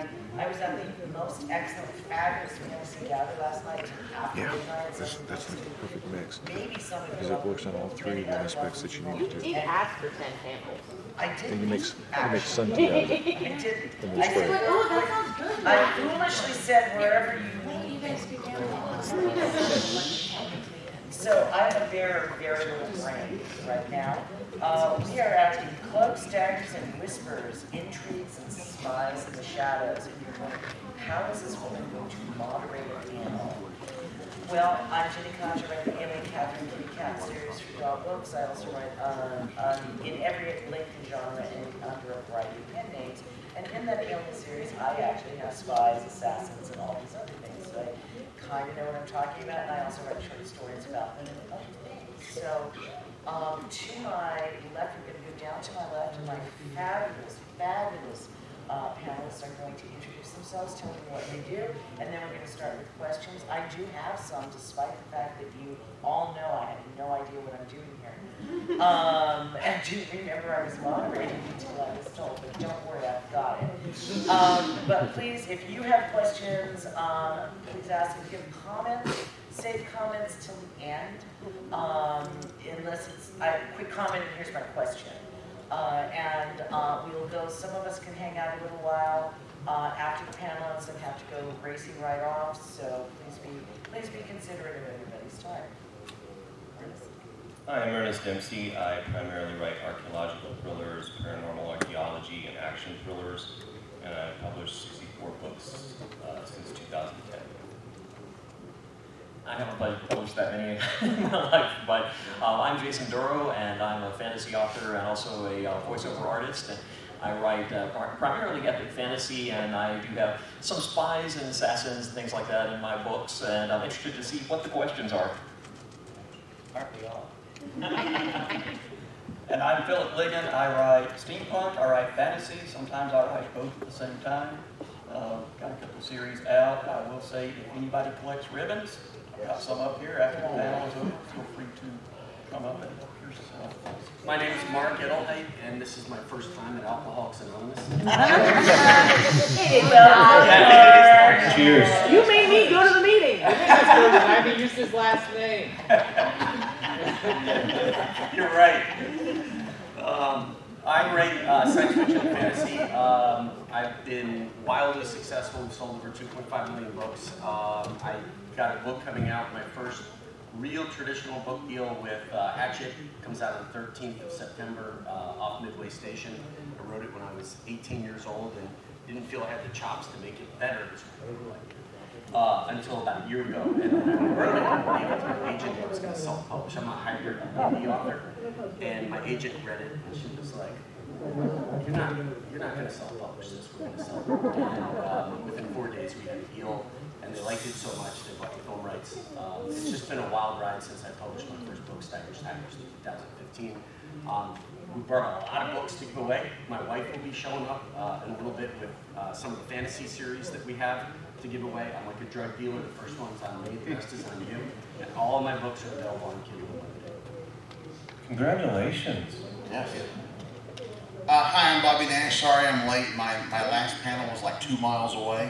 and I was at the most excellent, fabulous fantasy gather last night. Yeah, that's like the perfect mix. Maybe some of Because it works on all three aspects that you need to do. You asked for 10 panels. I did. And you make Sunday out of it. I did. And I it's said, great. Oh, that sounds good. I foolishly said wherever you When you guys speak out. So I have a very, very little brain right now. We are at the Cloaks, Daggers, and Whispers, Intrigues, and Spies in the Shadows. And you're going, how is this woman going to moderate a panel? Well, I'm Gini, I write the Alien Catherine Kitty Cat series for Dog Books. I also write in every Lincoln genre and under a variety of pen names. And in that Alien series, I actually have spies, assassins, and all these other things. So I kind of know what I'm talking about, and I also write short stories about them and other things. So to my left, we're going to go down to my left, and my fabulous, fabulous panelists are going to introduce themselves, tell me what they do, and then we're going to start with questions. I do have some, despite the fact that you all know I have no idea what I'm doing here. And do remember I was moderating until I was told, but don't worry, I've got it. But please, if you have questions, please ask and give comments. Save comments till the end, unless it's a quick comment and here's my question. We'll go, some of us can hang out a little while after the panelists and have to go racing right off, so please be considerate of everybody's time. Ernest? Hi, I'm Ernest Dempsey. I primarily write archaeological thrillers, paranormal archaeology, and action thrillers, and I've published 64 books since 2010. I haven't published that many in my life, but I'm Jason Dorough, and I'm a fantasy author and also a voiceover artist. And I write primarily epic fantasy, and I do have some spies and assassins and things like that in my books, and I'm interested to see what the questions are. Aren't we all? And I'm Philip Ligon. I write steampunk, I write fantasy, sometimes I write both at the same time. Got a couple series out. I will say, if anybody collects ribbons, I've got some up here after the panel is over. Feel free to come up and help yourself. My name is Marc, Eldelheit, and this is my first time at Alcoholics Anonymous. Cheers. You made me go to the meeting. I haven't used his last name. You're right. I write science fiction and fantasy. I've been wildly successful. We've sold over 2.5 million books. I got a book coming out, my first real traditional book deal with Hatchet. Comes out on the 13th of September off Midway Station. I wrote it when I was 18 years old and didn't feel I had the chops to make it better. Until about a year ago, and then I wrote it and gave it to my agent who was going to self-publish. I'm a hybrid indie author, and my agent read it, and she was like, "You're not going to self-publish this. We're going to sell it." And within 4 days, we had a deal, and they liked it so much they bought the film rights. It's just been a wild ride since I published my first book, Daggers, in 2015. We brought a lot of books to give away. My wife will be showing up in a little bit with some of the fantasy series that we have to give away. I'm like a drug dealer. The first one's on me, the rest is on you. And all of my books are available on Kindle Unlimited. Congratulations. Yes. Hi, I'm Bobby Nash. Sorry I'm late. My last panel was like 2 miles away.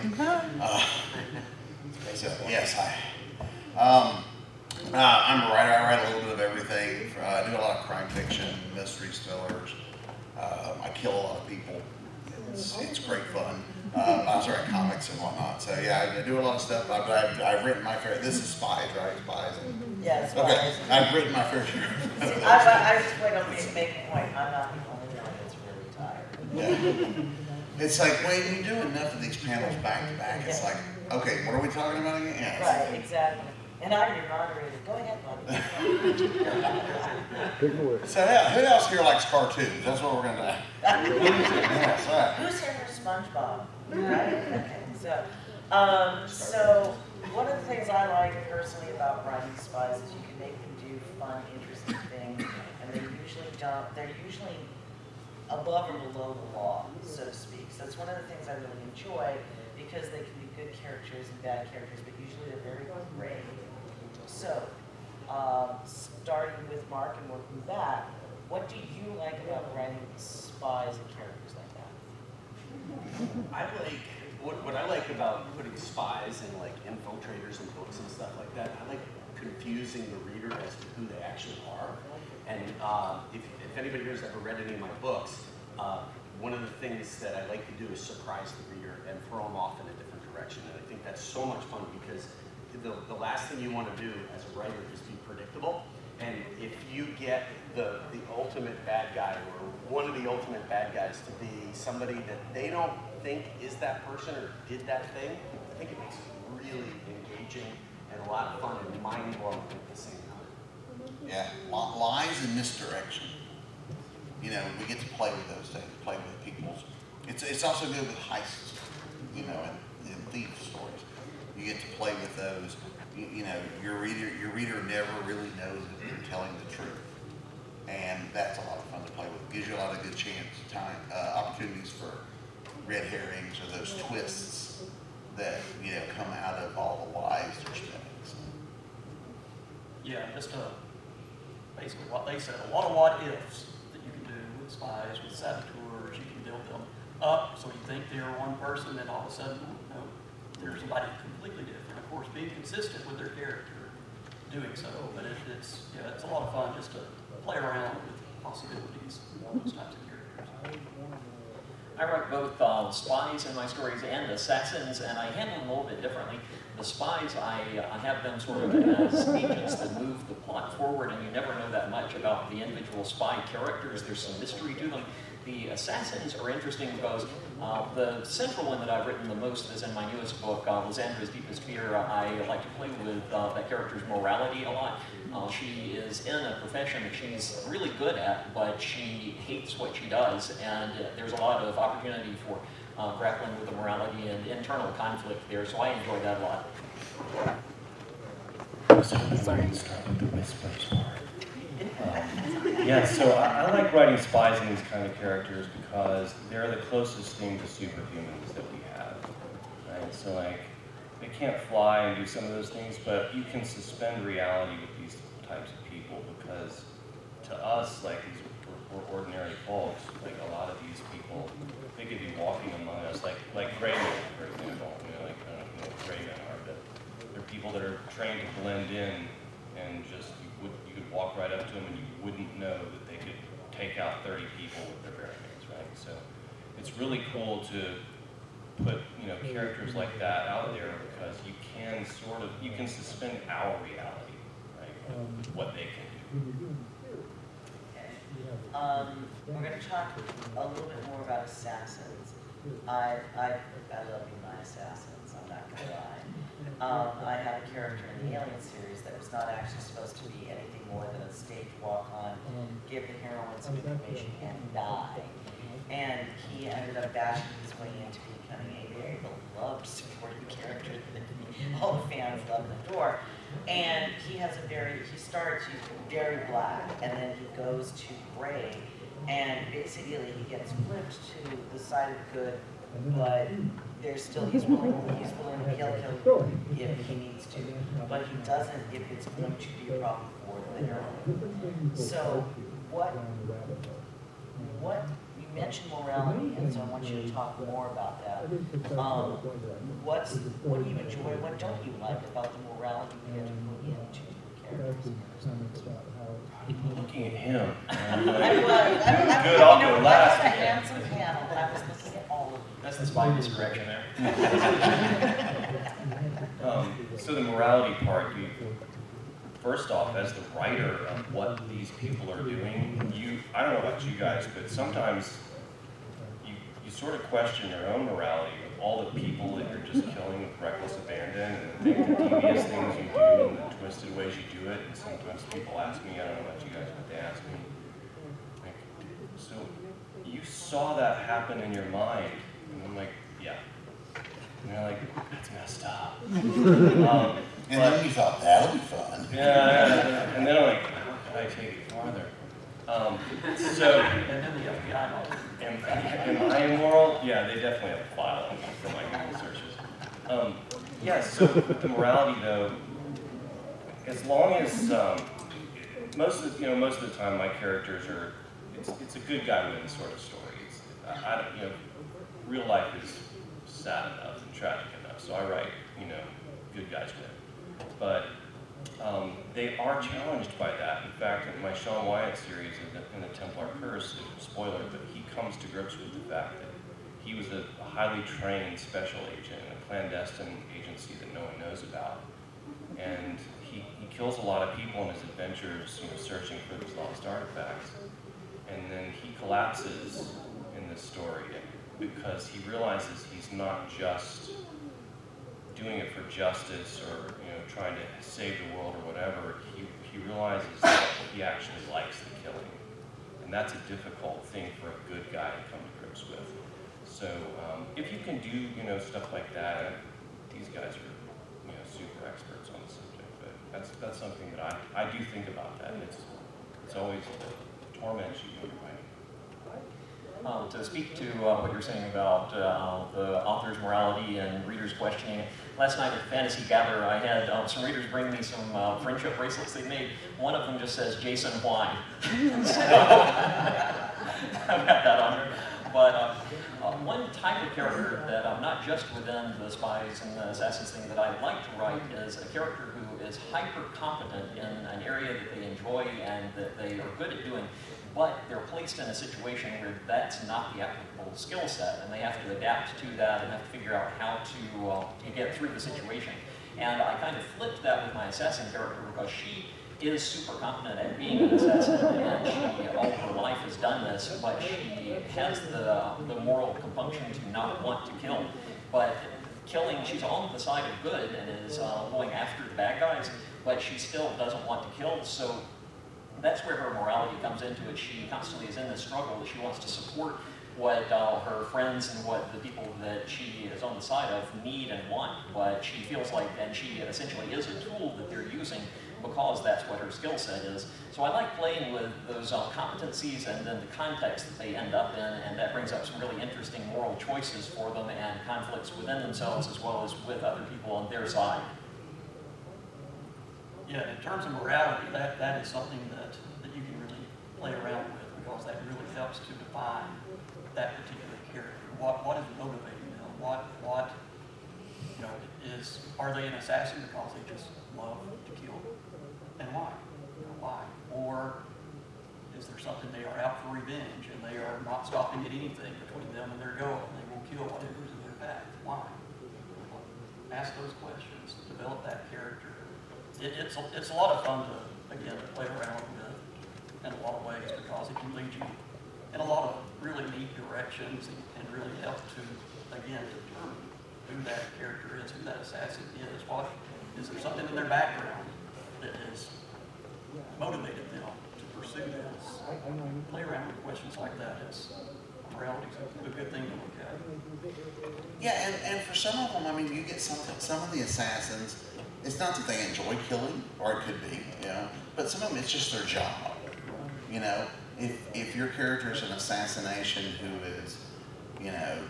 So, yes, I'm a writer. I write a little bit of everything. I do a lot of crime fiction, mysteries, thrillers. I kill a lot of people. It's great fun. I also write comics and whatnot. So yeah, I do a lot of stuff. I've written my fair. This is Spies, right? Spies. Yeah, Spies. Okay, I've written my fair share. I just wait on me to make a point. I'm not the only one that's really tired. Yeah. It's like when you do enough of these panels back to back, it's like, okay, what are we talking about again? Yeah. Right, exactly. And I'm your moderator. Go ahead, Bobby. So yeah, who else here likes cartoons? That's what we're going to do. Yes, all right. Who's here for SpongeBob? Right? Okay. So one of the things I like personally about writing spies is you can make them do fun, interesting things, and they're usually above or below the law, so to speak. So it's one of the things I really enjoy because they can be good characters and bad characters, but usually they're very gray. So, starting with Marc and working back, what do you like about writing spies and characters like that? I like what I like about putting spies and like infiltrators in books and stuff like that, I like confusing the reader as to who they actually are. And if anybody here has ever read any of my books, one of the things that I like to do is surprise the reader and throw them off in a different direction. And I think that's so much fun because the last thing you want to do as a writer is be predictable. And if you get the ultimate bad guy or one of the ultimate bad guys to be somebody that they don't think is that person or did that thing, I think it makes it really engaging and a lot of fun and mind-blowing at the same time. Yeah, lies and misdirection. You know, we get to play with those things, play with people's. It's also good with heists, you know, and thief stories. You get to play with those. You know, your reader never really knows if you're telling the truth, and that's a lot of fun to play with. It gives you a lot of good opportunities for red herrings or those twists that come out of all the lies they're spinning. So. Yeah, just basically what they said, a lot of what ifs that you can do with spies, with saboteurs. You can build them up so you think they're one person, then all of a sudden, no, they're somebody completely different. Of course, being consistent with their character, doing so. But it's a lot of fun just to play around with possibilities of those types of characters. I write both spies in my stories and assassins, and I handle them a little bit differently. The spies, I have them sort of as agents that move the plot forward, and you never know that much about the individual spy characters. There's some mystery to them. The assassins are interesting because the central one that I've written the most is in my newest book, Lysandra's Deepest Fear. I like to play with that character's morality a lot. She is in a profession that she's really good at, but she hates what she does, and there's a lot of opportunity for grappling with the morality and internal conflict there, so I enjoy that a lot. Sorry, start with the whispers part. Yeah, so I like writing spies in these kind of characters because they're the closest thing to superhumans that we have, right? So like, they can't fly and do some of those things, but you can suspend reality with these types of people because to us, like, we're ordinary folks. Like a lot of these people, they could be walking among us, like gray men, for example. You know, like, I don't know what gray men are, but they're people that are trained to blend in and just, you could walk right up to them and you wouldn't know that they could take out 30 people with their bare hands, right? So it's really cool to put, characters like that out there because you can suspend our reality, right? What they can do. Okay. We're going to talk a little bit more about assassins. I love you, my assassins, I'm not going to lie. I have a character in the Alien series that was not actually supposed to be anything more than a stage walk on, give the heroine some information and die. And he ended up bashing his way into becoming a very beloved supporting character that all the fans love and adore. And he starts, he's very black, and then he goes to gray, and basically he gets flipped to the side of good, but he's willing to kill if he needs to, but he doesn't if it's going to be a problem for the heroine. So what you mentioned morality, and so I want you to talk more about that. What do you enjoy? What don't you like about the morality we have to put into characters? Looking at him. Good, I'll go last. That's a handsome panel, but I was looking at all of them. That's the spy misdirection there. So the morality part, first off, as the writer of what these people are doing, I don't know about you guys, but sometimes you sort of question your own morality with all the people that you're just killing with reckless abandon and the devious things you do and the twisted ways you do it. And sometimes people ask me, I don't know about you guys, but they ask me, like, so you saw that happen in your mind? And I'm like, yeah. And they're like, that's messed up. And then you thought, that'll be fun. Yeah. And then I'm like, how can I take it farther? And then the FBI. Am I immoral? Yeah, they definitely have a file on me for my Google searches. Yeah, so with the morality though, as long as most of the time my characters are, it's a good guy wins sort of story. Real life is sad enough and tragic enough. So I write, you know, good guys win. But they are challenged by that. In fact, in my Sean Wyatt series in the Templar Curse, spoiler, but he comes to grips with the fact that he was a highly trained special agent in a clandestine agency that no one knows about. And he kills a lot of people in his adventures, you know, searching for these lost artifacts. And then he collapses in this story because he realizes he's not just doing it for justice or, you know, trying to save the world or whatever. He realizes that he actually likes the killing. And that's a difficult thing for a good guy to come to grips with. So if you can do, you know, stuff like that, these guys are, you know, super experts on the subject. But that's something that I do think about that. It's always torments you when you're writing. To speak to what you're saying about the author's morality and readers questioning it, last night at Fantasy Gather, I had some readers bring me some friendship bracelets they made. One of them just says, Jason, why? So, I've got that on there. But one type of character that not just within the Spies and the Assassins thing that I like to write is a character who is hyper-competent in an area that they enjoy and that they are good at doing, but they're placed in a situation where that's not the applicable skill set, and they have to adapt to that and have to figure out how to get through the situation. And I kind of flipped that with my assassin character because she is super competent at being an assassin, and she all her life has done this, but she has the moral compunction to not want to kill. But killing, she's on the side of good and is going after the bad guys, but she still doesn't want to kill, so that's where her morality comes into it. She constantly is in this struggle that she wants to support what her friends and what the people that she is on the side of need and want, but she feels like, and she essentially is a tool that they're using because that's what her skill set is. So I like playing with those competencies and then the context that they end up in, and that brings up some really interesting moral choices for them and conflicts within themselves as well as with other people on their side. Yeah, in terms of morality, that is something that you can really play around with because that really helps to define that particular character. What is motivating them? What you know, are they an assassin because they just love to kill? And why? You know, why? Or is there something they are out for revenge and they are not stopping at anything between them and their goal and they will kill whatever's in their path? Why? Ask those questions, develop that character. It's a lot of fun to, again, to play around with in a lot of ways because it can lead you in a lot of really neat directions and really help to, again, determine who that character is, who that assassin is. Is there something in their background that has motivated them to pursue this? Play around with questions like that. Morality is a good thing to look at. Yeah, and for some of them, I mean, you get some of the assassins, it's not that they enjoy killing, or it could be, you know, but some of them, it's just their job. You know, if your character is an assassination who is, you know,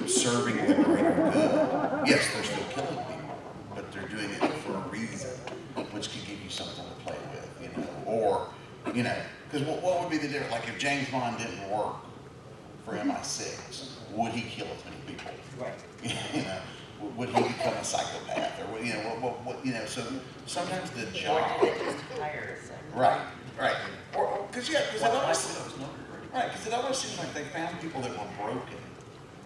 serving the greater good, yes, they're still killing people, but they're doing it for a reason, which could give you something to play with, you know, or, you know, because what would be the difference? Like if James Bond didn't work for MI6, would he kill as many people? Right. You know, would he become a psychopath, or you know, what you know? So sometimes the job. Or did they just hire a second? Right, right. Or because it always seemed like they found people that were broken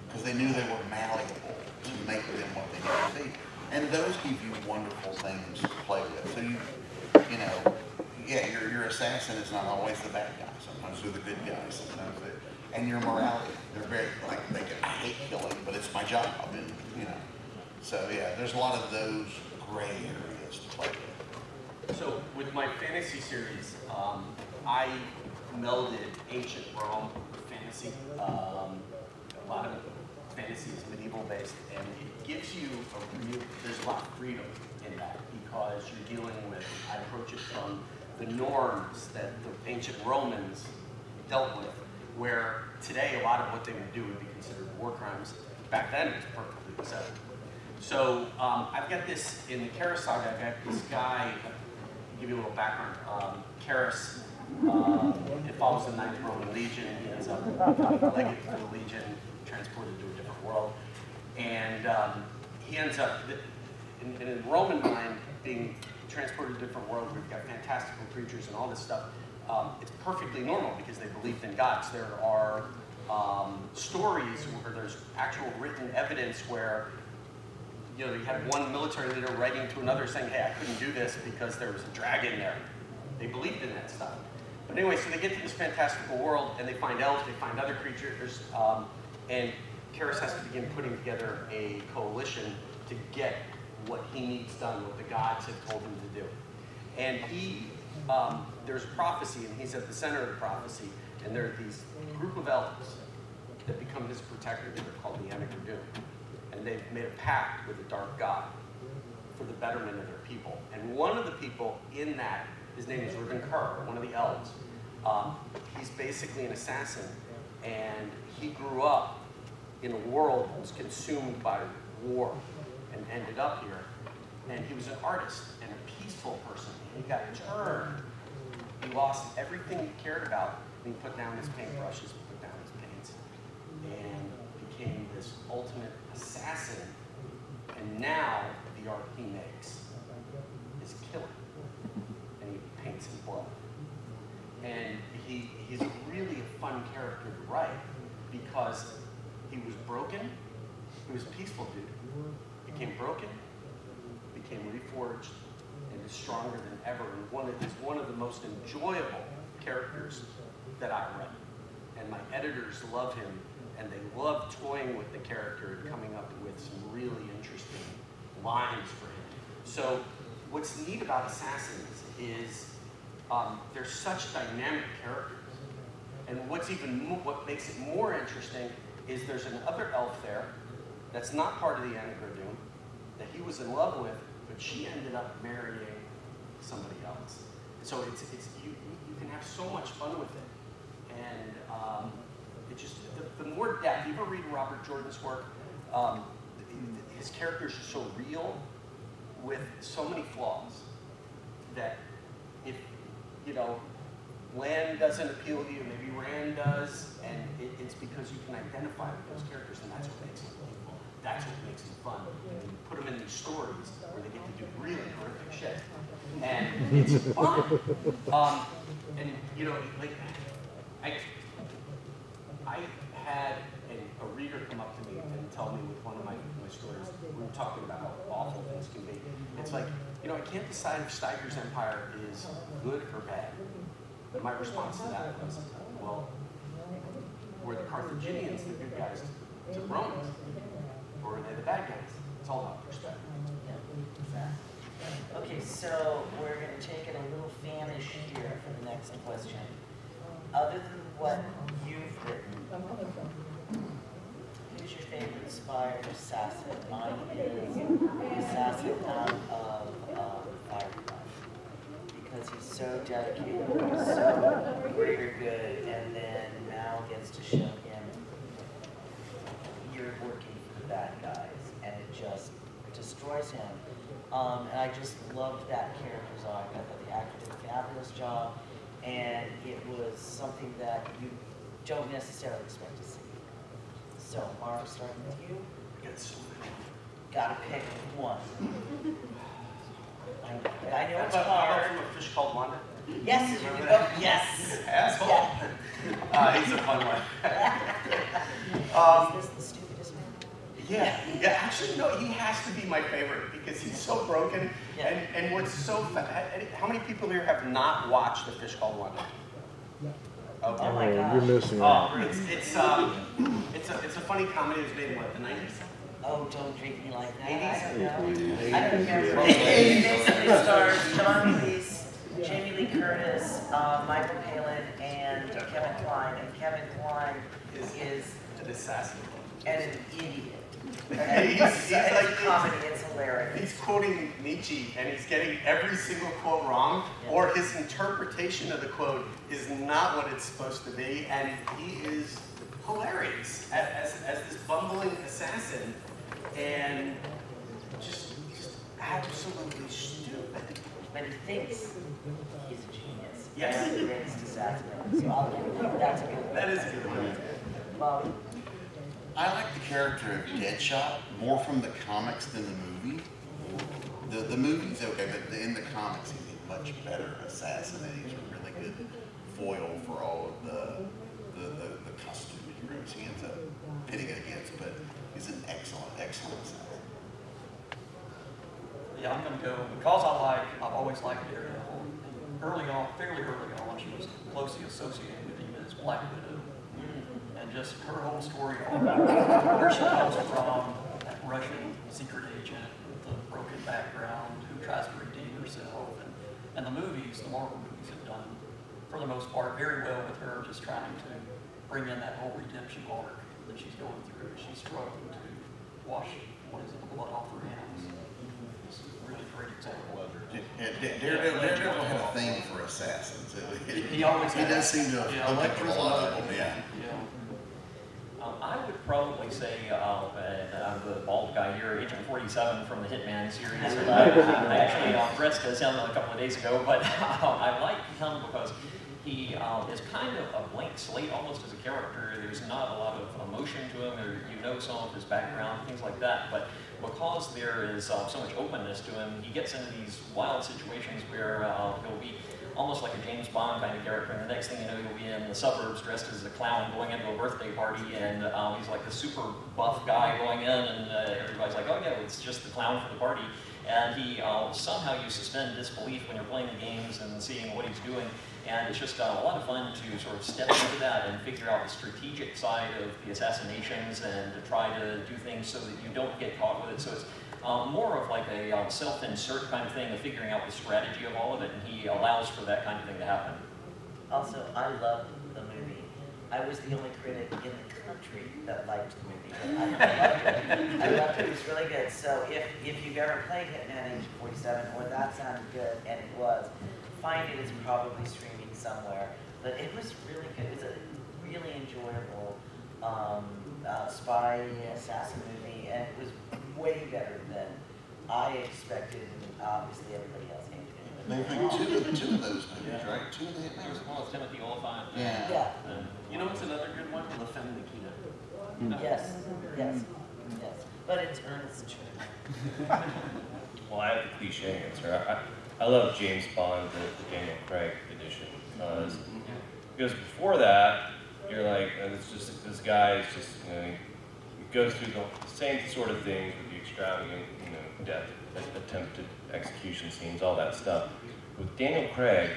because they knew they were malleable to make them what they needed to be, and those give you wonderful things to play with. So you know, yeah, your assassin is not always the bad guy. Sometimes they're the good guys. Sometimes and your morality. They're very like I hate killing, but it's my job, and you know. So yeah, there's a lot of those gray areas to play with. So with my fantasy series, I melded ancient Rome with fantasy. A lot of fantasy is medieval based, and it gives you there's a lot of freedom in that because you're dealing with, I approach it from the norms that the ancient Romans dealt with, where today a lot of what they would do would be considered war crimes. Back then it was perfectly acceptable. So I've got this, in the Karis saga, I've got this guy, I'll give you a little background. Karis, it follows the 9th Roman Legion. He ends up becoming a legate for the Legion, transported to a different world. And he ends up, in a Roman mind, being transported to a different world where you've got fantastical creatures and all this stuff. It's perfectly normal because they believed in gods. There are stories where there's actual written evidence where, you know, you had one military leader writing to another saying, hey, I couldn't do this because there was a dragon there. They believed in that stuff. But anyway, so they get to this fantastical world and they find elves, they find other creatures, and Karis has to begin putting together a coalition to get what he needs done, what the gods have told him to do. And he, there's prophecy, and he's at the center of the prophecy, and there are these group of elves that become his protectors. They're called the Doom. And they've made a pact with the dark god for the betterment of their people. And one of the people in that, his name is Reuben Kerr, one of the elves. He's basically an assassin, and he grew up in a world that was consumed by war and ended up here. And he was an artist and a peaceful person. He got turned. He lost everything he cared about. And he put down his paintbrushes, put down his paints, and became this ultimate assassin. And now the art he makes is killing. And he paints in blood. And he's really a fun character to write because he was broken. He was a peaceful dude. Became broken, became reforged, and is stronger than ever. And he's one of the most enjoyable characters that I read. And my editors love him, and they love toying with the character and coming up with some really interesting lines for him. So what's neat about Assassins is they're such dynamic characters. And what makes it more interesting is there's another elf there that's not part of the Doom that he was in love with, but she ended up marrying somebody else. So you can have so much fun with it. And it just, the more depth, you ever read Robert Jordan's work, his characters are so real with so many flaws that if, you know, Land doesn't appeal to you, maybe Rand does, and it's because you can identify with those characters, and that's what makes them believable. That's what makes them fun. And you put them in these stories where they get to do really horrific shit. And it's fun. And, you know, like, I had a reader come up to me and tell me with one of my stories, we were talking about how awful things can be. It's like, you know, I can't decide if Steiger's Empire is good or bad. And my response to that was, well, were the Carthaginians the good guys to the Romans? Or were they the bad guys? It's all about perspective. Yeah, exactly. Okay, so we're going to take it a little fanish here for the next question. Other than what you've written, who's your favorite spy or assassin? Mine is the assassin out of Firefly. Because he's so dedicated, he's so greater good, and then Mal gets to show him you're working for the bad guys, and it just destroys him. And I just loved that character's arc. I thought the actor did a fabulous job, and it was something that you don't necessarily expect to see. So, Marc, starting with you. Gotta pick one. I know it's hard. From A Fish Called Wanda? Yes, yes. Asshole. Yeah. He's a fun one. Is this the stupidest man? Yeah. Actually, no, he has to be my favorite because he's so broken. Yeah. And what's so how many people here have not watched A Fish Called Wanda? Okay. Oh my gosh. You're missing out. It's a funny comedy. It was made in what, the 90s? Oh, don't treat me like that. 80s? I don't know. I don't remember. It basically stars John Cleese, Jamie Lee Curtis, Michael Palin, and Kevin Kline. And Kevin Kline is An assassin. and an idiot. He's like comedy. It's hilarious. He's quoting Nietzsche, and he's getting every single quote wrong, or his interpretation of the quote is not what it's supposed to be, and he is hilarious as this bumbling assassin, and just absolutely stupid. But he thinks he's a genius. Yes. And the greatest assassin. So I'll give it. That's a good one. That is a good one. Well, I like the character of Deadshot more from the comics than the movie. The movie's okay, but in the comics he's a much better assassin, and he's a really good foil for all of the costume heroes he ends up pitting it against. But he's an excellent assassin. Yeah, I'm gonna go, because I've always liked Daredevil. Fairly early on, she was closely associated with him as Black Widow. And just her whole story on where she comes from, that Russian secret agent with a broken background who tries to redeem herself. And the movies, the Marvel movies have done, for the most part, very well with her just trying to bring in that whole redemption arc that she's going through. She's struggling to wash, the blood off her hands. It's a really great example. Daredevil had a thing for assassins. He always he does seem to have hooked up with a lot of them, yeah. I would probably say, I'm the bald guy here, Agent 47 from the Hitman series. I actually dressed as him a couple of days ago, but I like him because he is kind of a blank slate almost as a character. There's not a lot of emotion to him, or you know some of his background, things like that. But because there is so much openness to him, he gets into these wild situations where he'll be almost like a James Bond kind of character, and the next thing you know, he'll be in the suburbs dressed as a clown going into a birthday party, and he's like the super buff guy going in, and everybody's like, oh yeah, it's just the clown for the party. And he somehow you suspend disbelief when you're playing the games and seeing what he's doing, and it's just a lot of fun to sort of step into that and figure out the strategic side of the assassinations and to try to do things so that you don't get caught with it. So it's more of like a self-insert kind of thing of figuring out the strategy of all of it, and he allows for that kind of thing to happen. Also, I loved the movie. I was the only critic in the country that liked the movie. I loved it. I loved it. It was really good. So if you've ever played Hitman Agent 47, or that sounded good, and it was, find it. It's probably streaming somewhere. But it was really good. It was a really enjoyable spy assassin movie, and it was way better than I expected, and obviously everybody else hated it. They made two of those movies, right? Two of the Hitmans. Well, Timothy Oliphant. Yeah. You know what's another good one? La Femme Nikita. Yes. But it's Ernest's choice. Well, I have the cliche answer. I love James Bond, the Daniel Craig edition, because before that, you're like, it's just this guy is just, he goes through the same sort of things with the extravagant, death, attempted execution scenes, all that stuff. With Daniel Craig,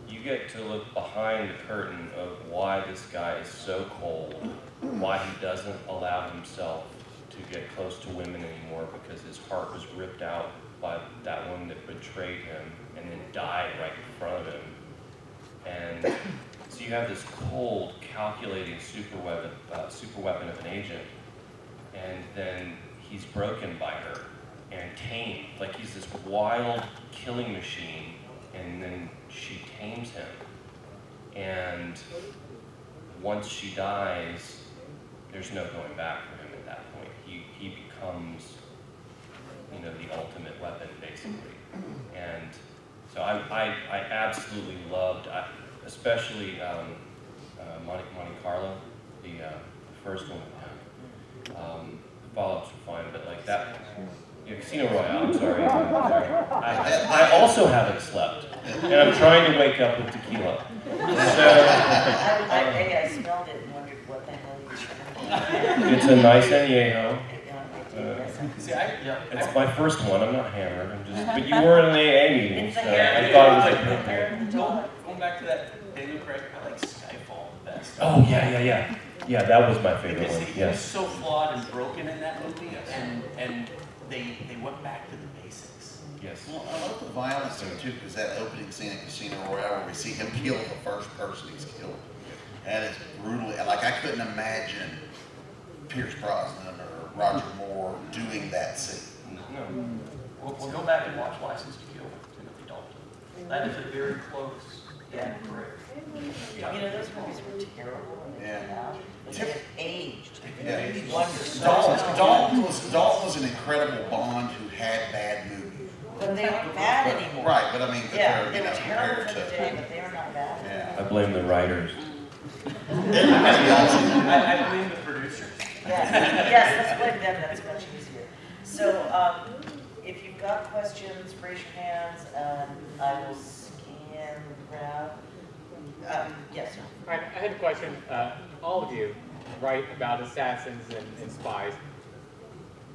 you get to look behind the curtain of why this guy is so cold, why he doesn't allow himself to get close to women anymore because his heart was ripped out by that one that betrayed him and then died right in front of him. And so you have this cold, calculating super weapon of an agent, and then he's broken by her and tamed. Like he's this wild killing machine, and then she tames him. And once she dies, there's no going back for him at that point. He becomes, the ultimate weapon, basically. And so I absolutely loved, especially Monte Carlo, the first one. Follow-ups were fine, but like that, Casino Royale, I'm sorry. I also haven't slept, and I'm trying to wake up with tequila. So, I smelled it and wondered what the hell you were. It's a nice añejo. See, It's my first one. I'm not hammered. But you were in an AA meeting, so I thought it was going back to that Daniel Craig, I like Skyfall the best. Oh yeah. Yeah, that was my favorite one. He was so flawed and broken in that movie, and they went back to the basics. Yes. Well, I love the violence in it too, because that opening scene in Casino Royale where we see him kill the first person he's killed. That is brutally, like I couldn't imagine Pierce Brosnan or Roger Moore doing that scene. No. We'll go back and watch License to Kill with Timothy Dalton. That is a very close correct. Those movies were terrible when they came out, but they have aged. Yeah. Wonderful. Dalton was an incredible Bond who had bad movies. But they aren't bad anymore. Right, but I mean, They were terrible for the day, but they are not bad. Yeah. I blame the writers. I blame the producers. Yes, let's blame them, that's much easier. So, if you've got questions, raise your hands, and I will scan the crowd. Yes, sir. I had a question. All of you write about assassins and spies.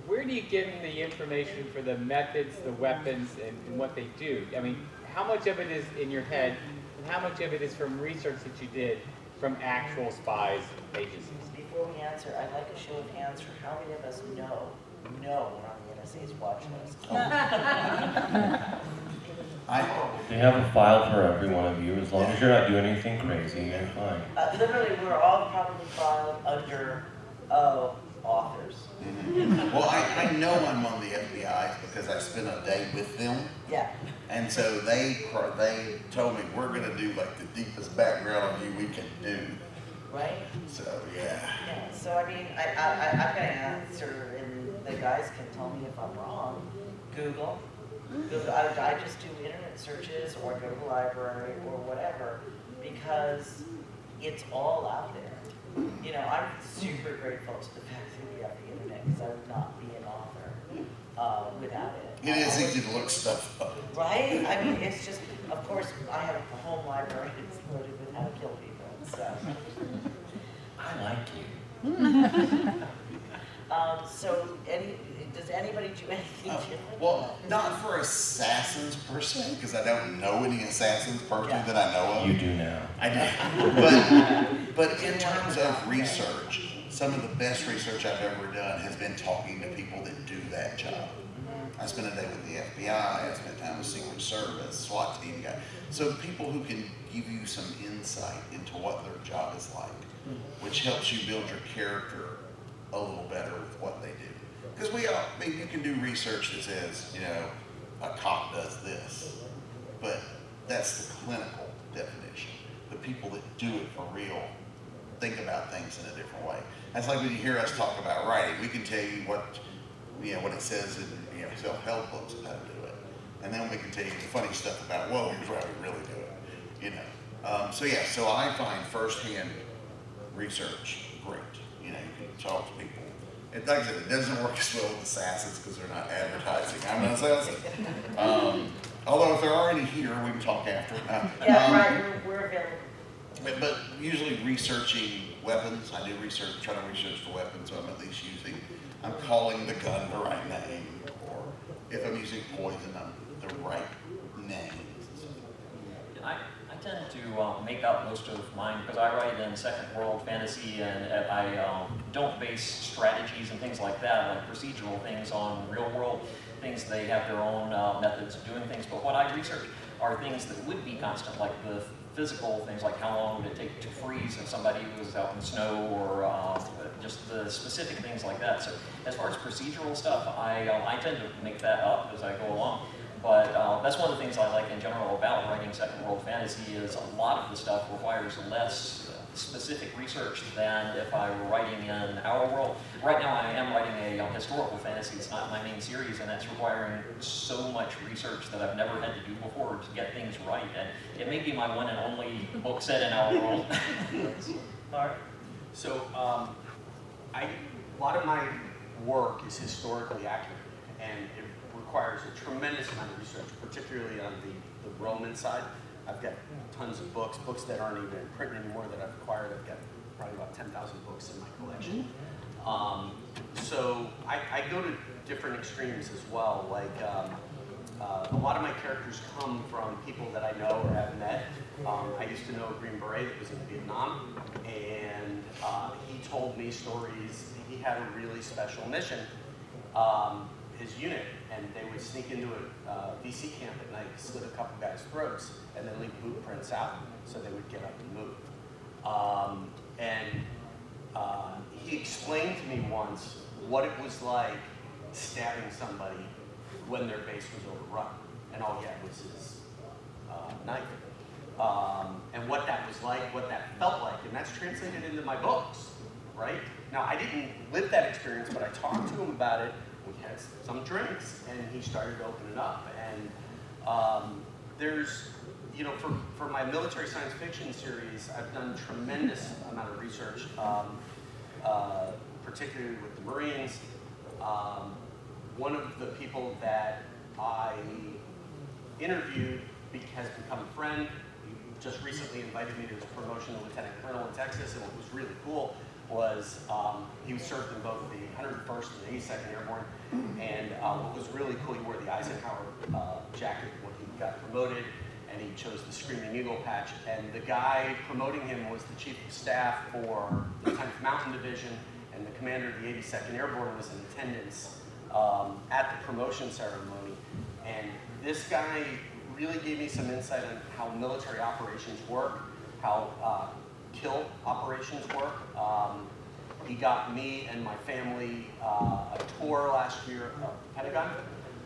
Where do you get the information for the methods, the weapons, and what they do? I mean, how much of it is in your head, and how much of it is from research that you did from actual spies agencies? Before we answer, I'd like a show of hands for how many of us know we're on the NSA's watch list. They have a file for every one of you. As long as you're not doing anything crazy, you're fine. Literally, we're all probably filed under authors. Well, I know I'm on the FBI because I spent a day with them. Yeah. And so they told me we're going to do like the deepest background on you we can do. Right? So, yeah. So, I mean, I'm going to answer, and the guys can tell me if I'm wrong. Google. I just do internet searches or go to the library or whatever because it's all out there. You know, I'm super grateful to the fact that we have the internet because I would not be an author without it. It is easy to look stuff up. Right? I mean, it's just, of course, I have a home library that's loaded with how to kill people, so. I like you. So, does anybody do anything different? Well, not for assassins per se, because I don't know any assassins personally that I know of. You do now. I do. But in terms of research, some of the best research I've ever done has been talking to people that do that job. I spent a day with the FBI, I spent time with Secret Service, SWAT team guy. So people who can give you some insight into what their job is like, which helps you build your character a little better with what they do. Because maybe you can do research that says, you know, a cop does this, but that's the clinical definition. The people that do it for real think about things in a different way. That's like when you hear us talk about writing, we can tell you what it says in, self-help books of how to do it. And then we can tell you the funny stuff about, well, here's how we really do it, So I find firsthand research great. You can talk to people. Like I said, it doesn't work as well with assassins because they're not advertising. I'm an assassin. Although if they're already here, we can talk after. Right, we're available. But usually researching weapons, I do try to research for weapons, so I'm at least I'm calling the gun the right name, or if I'm using poison, I'm the right name. I tend to make up most of mine because I write in second world fantasy, and I don't base strategies and things like that, like procedural things, on real world things. They have their own methods of doing things, but what I research are things that would be constant, like the physical things, like how long would it take to freeze if somebody was out in the snow, or just the specific things like that. So as far as procedural stuff, I tend to make that up as I go along. But that's one of the things I like in general about writing second world fantasy is a lot of the stuff requires less specific research than if I were writing in our world. Right now I am writing a historical fantasy. It's not my main series, and that's requiring so much research that I've never had to do before to get things right. And it may be my one and only book set in our world. Marc? So a lot of my work is historically accurate, and it requires a tremendous amount of research, particularly on the Roman side. I've got tons of books that aren't even in print anymore that I've acquired. I've got probably about 10,000 books in my collection. So I go to different extremes as well. Like a lot of my characters come from people that I know or have met. I used to know a Green Beret that was in Vietnam, and he told me stories. He had a really special mission. His unit, and they would sneak into a VC camp at night, slit a couple guys' throats, and then leave boot prints out so they would get up and move. He explained to me once what it was like stabbing somebody when their base was overrun, and all he had was his knife. And what that was like, what that felt like, and that's translated into my books, right? Now, I didn't live that experience, but I talked to him about it. We had some drinks, and he started to open it up. And there's, for my military science fiction series, I've done a tremendous amount of research. particularly with the Marines. One of the people that I interviewed has become a friend. He just recently invited me to his promotion to Lieutenant Colonel in Texas, and what was really cool was he served in both the 101st and the 82nd Airborne, and what was really cool, he wore the Eisenhower jacket when he got promoted, and he chose the Screaming Eagle patch, and the guy promoting him was the Chief of Staff for the 10th Mountain Division, and the commander of the 82nd Airborne was in attendance at the promotion ceremony. And this guy really gave me some insight on how military operations work, how kill operations work. He got me and my family a tour last year of the Pentagon.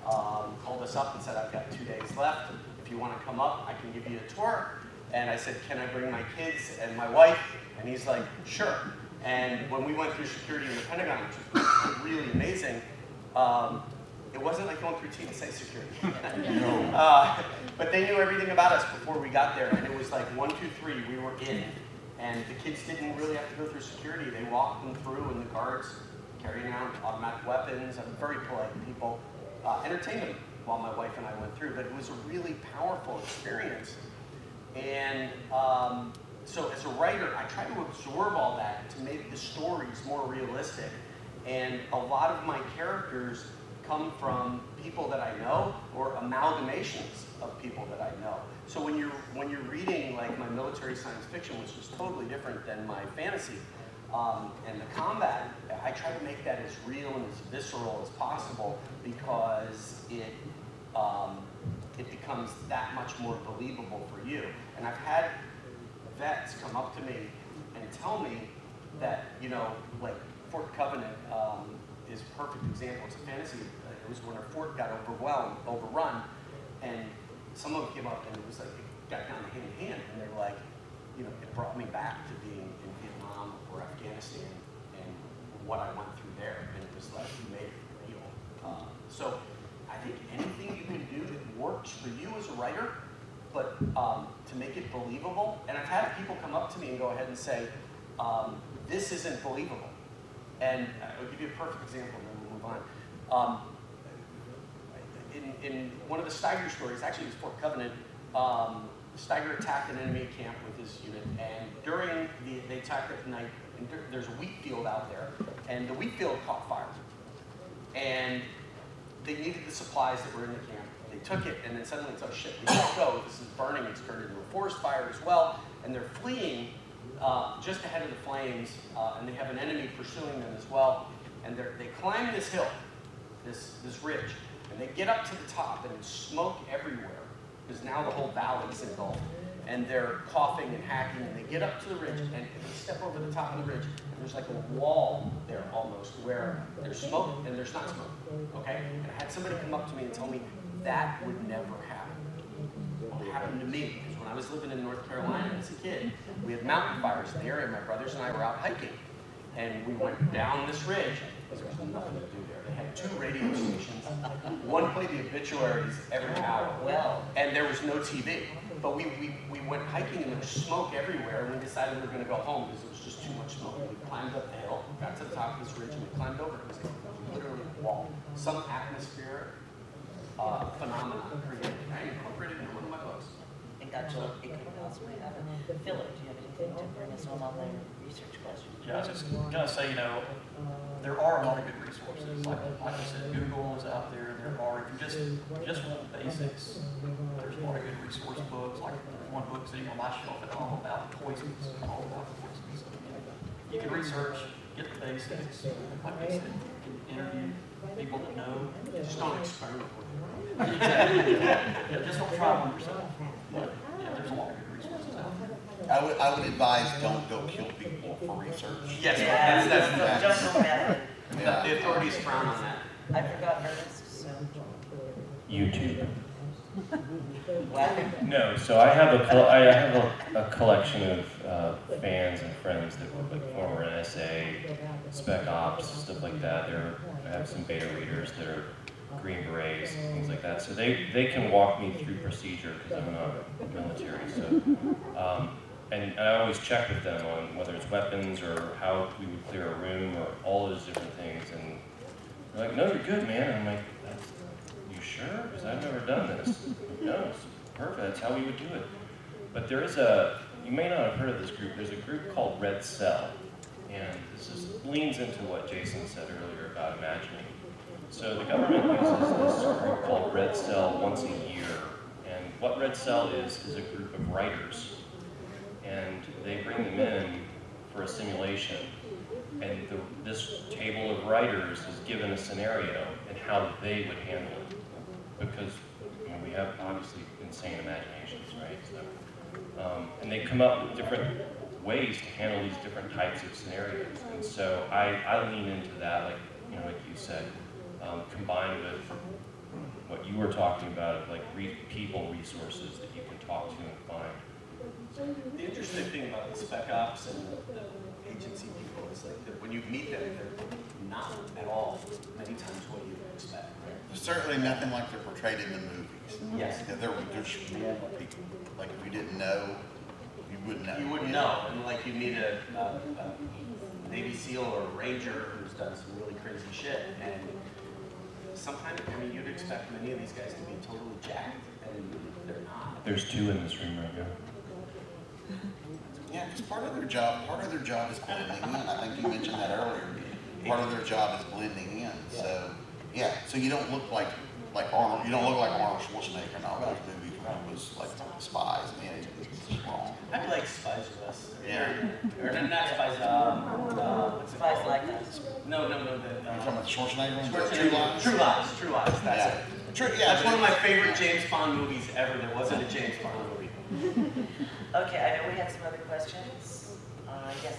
Called us up and said, I've got 2 days left. If you want to come up, I can give you a tour. And I said, can I bring my kids and my wife? And he's like, sure. And when we went through security in the Pentagon, which was really amazing, it wasn't like going through TSA security. But they knew everything about us before we got there. And it was like 1, 2, 3, we were in. And the kids didn't really have to go through security. They walked them through, and the guards carrying out automatic weapons and very polite people entertained them while my wife and I went through. But it was a really powerful experience. And so as a writer, I try to absorb all that to make the stories more realistic. And a lot of my characters come from people that I know or amalgamations of people that I know. So when you're reading like my military science fiction, which is totally different than my fantasy, and the combat, I try to make that as real and as visceral as possible because it becomes that much more believable for you. And I've had vets come up to me and tell me that, you know, like Fort Covenant is a perfect example. It's a fantasy. It was when our fort got overrun, and some of them came up and it was like, it got down to hand in hand, and they were like, you know, it brought me back to being in Vietnam or Afghanistan and what I went through there, and it was like, you made it real. So I think anything you can do that works for you as a writer, but to make it believable, and I've had people come up to me and go ahead and say, this isn't believable. And I'll give you a perfect example, and then we'll move on. In one of the Steiger stories, actually it was Fort Covenant, Steiger attacked an enemy camp with his unit, and during they attacked at night, and there's a wheat field out there, and the wheat field caught fire. And they needed the supplies that were in the camp. They took it, and then suddenly it's, oh shit, we can't go, this is burning, it's turned into a forest fire as well, and they're fleeing just ahead of the flames, and they have an enemy pursuing them as well, and they climb this hill, this ridge, and they get up to the top, and it's smoke everywhere, because now the whole valley's engulfed, and they're coughing and hacking, and they get up to the ridge, and they step over the top of the ridge, and there's like a wall there almost, where there's smoke, and there's not smoke, okay? And I had somebody come up to me and tell me, that would never happen. It happened to me, because when I was living in North Carolina as a kid, we had mountain fires in the area. My brothers and I were out hiking, and we went down this ridge, because there was nothing to do there. They had 2 radio stations. One played the obituaries every hour, and there was no TV. But we went hiking, and there was smoke everywhere, and we decided we were going to go home because it was just too much smoke. We climbed up the hill, got to the top of this ridge, and we climbed over. It was literally a wall. Some atmospheric phenomenon created. I incorporated it in one of my books. It got you, it could possibly happen. Philip, do you have anything to bring us home on the research question? Yeah, I was just going to say, you know, there are a lot of good resources. Like I said, Google is out there. There are, if you just want the basics, there's a lot of good resource books. Like there's one book sitting on my shelf that's all about poisons, all about poisons. You can research, get the basics. Like I said, you can interview people that know. Just don't experiment with it. Exactly. Yeah, just don't try one yourself. But yeah, there's a lot of good resources out there. I would advise don't go kill people for research. Yes, Yeah, that's jungle method. Yeah. the authorities frown on that. I forgot Ernest, so. YouTube. Wow. No, so I have a collection of fans and friends that were like former NSA, Spec Ops, stuff like that. I have some beta readers that are Green Berets, things like that. So they can walk me through procedure because I'm not military. So and I always check with them on whether it's weapons or how we would clear a room or all those different things. And they're like, no, you're good, man. And I'm like, you sure? Because I've never done this. No, it's perfect. That's how we would do it. But there is you may not have heard of this group. There's a group called Red Cell. And this leans into what Jason said earlier about imagining. So the government uses this group called Red Cell once a year. And what Red Cell is a group of writers. And they bring them in for a simulation. And this table of writers is given a scenario and how they would handle it. Because we have obviously insane imaginations, right? So, and they come up with different ways to handle these different types of scenarios. And so I lean into that, like you said, combined with what you were talking about, of like people resources that you can talk to and find. The interesting thing about the spec ops and the agency people is like that when you meet them, they're not at all many times what you would expect. There's certainly nothing like they're portrayed in the movies. Yes. Yeah, they're just normal people. Like if you didn't know, you wouldn't know. You wouldn't know, and like you meet a Navy SEAL or a Ranger who's done some really crazy shit, and sometimes, you'd expect many of these guys to be totally jacked, and they're not. There's 2 in this room right now. Yeah, because part of their job is blending in. I think you mentioned that earlier. Part of their job is blending in. So, yeah. So you don't look like Arnold. You don't look like Arnold Schwarzenegger in all those movies when it was like Spies. It's just wrong. I feel like Spies with us. Yeah. Or not Spies. What's it Spies called? like us. No. You're talking about the Schwarzenegger one? True Lies. True Lies. That's it. Yeah, that's one of my favorite James Bond movies ever. There wasn't a James Bond movie. Okay, I know we had some other questions. Yes.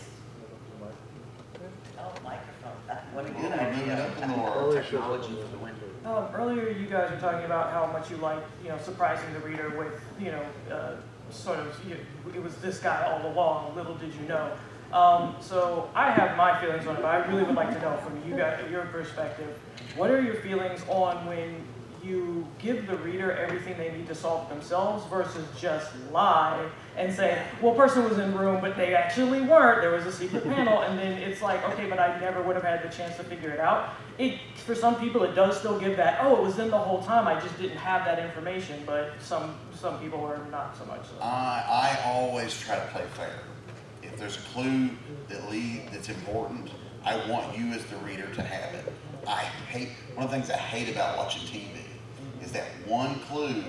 Oh, microphone. What a good idea. Technology for the window. Earlier, you guys were talking about how much you like, surprising the reader with, it was this guy all along. Little did you know. So I have my feelings on it, but I really would like to know from you guys, your perspective, what are your feelings on when you give the reader everything they need to solve themselves versus just lie and say, well, person was in the room, but they actually weren't. There was a secret panel, and then it's like, okay, but I never would have had the chance to figure it out. For some people, it does still give that, oh, it was in the whole time, I just didn't have that information, but some people are not so much so. I always try to play fair. If there's a clue that's important, I want you as the reader to have it. One of the things I hate about watching TV is that one clue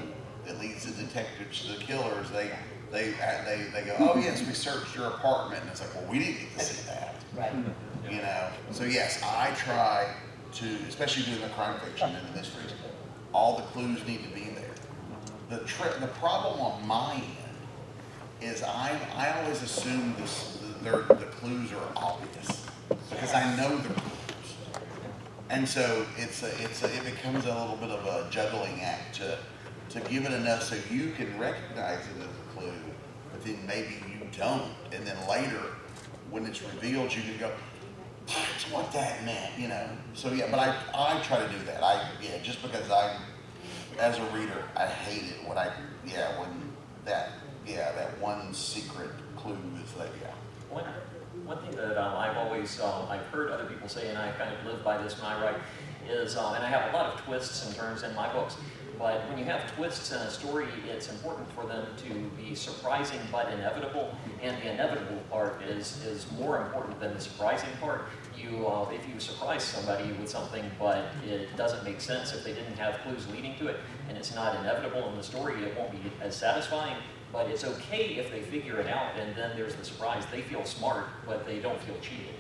that leads the detectives to the killers. They go, oh yes, we searched your apartment, and it's like, well, we didn't get to see that. Right. So yes, I try to, especially doing the crime fiction and the mysteries, all the clues need to be there. The problem on my end is I always assume the clues are obvious because I know they're clues. And so it becomes a little bit of a juggling act to give it enough so you can recognize it as a clue, but then maybe you don't. And then later, when it's revealed, you can go, that's what that meant, So yeah, but I try to do that. Just because as a reader, I hate it when that one secret clue is there, One thing that I've always I've heard other people say, and I kind of live by this when I write, is, and I have a lot of twists and turns in my books, but when you have twists in a story, it's important for them to be surprising but inevitable, and the inevitable part is more important than the surprising part. If you surprise somebody with something, but it doesn't make sense if they didn't have clues leading to it, and it's not inevitable in the story, it won't be as satisfying. But it's okay if they figure it out, and then there's the surprise. They feel smart, but they don't feel cheated.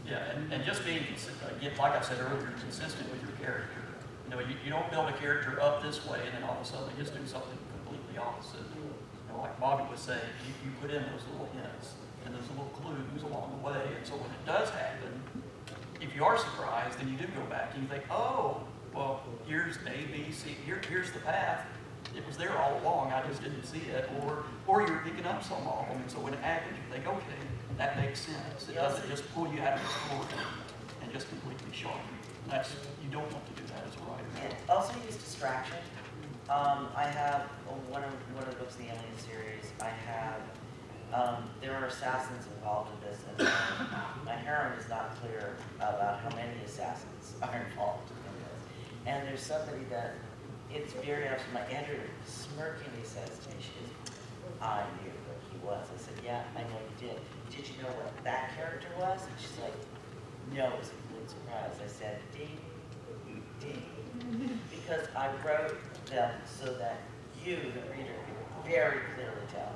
Yeah, and just being, like I said earlier, consistent with your character. You don't build a character up this way, and then all of a sudden they just do something completely opposite. Like Bobby was saying, you put in those little hints and those little clues along the way, and so when it does happen, if you are surprised, then you do go back and you think, oh, well, here's A, B, C, here's the path. It was there all along, I just didn't see it, or you're picking up some of them, and so when it happens, you think, okay, that makes sense. It doesn't just pull you out of the story and just completely shock you. You don't want to do that as a writer. And also use distraction. I have one of the books in the Alien series. I have there are assassins involved in this, and my heroine is not clear about how many assassins are involved in this. And there's somebody that it's very often like Andrew smirkingly says to me, she goes, "I knew what he was." I said, "Yeah, I know you did. Did you know what that character was?" And she's like, "No, it was a complete surprise." I said, "Ding, ding," because I wrote them so that you, the reader, could very clearly tell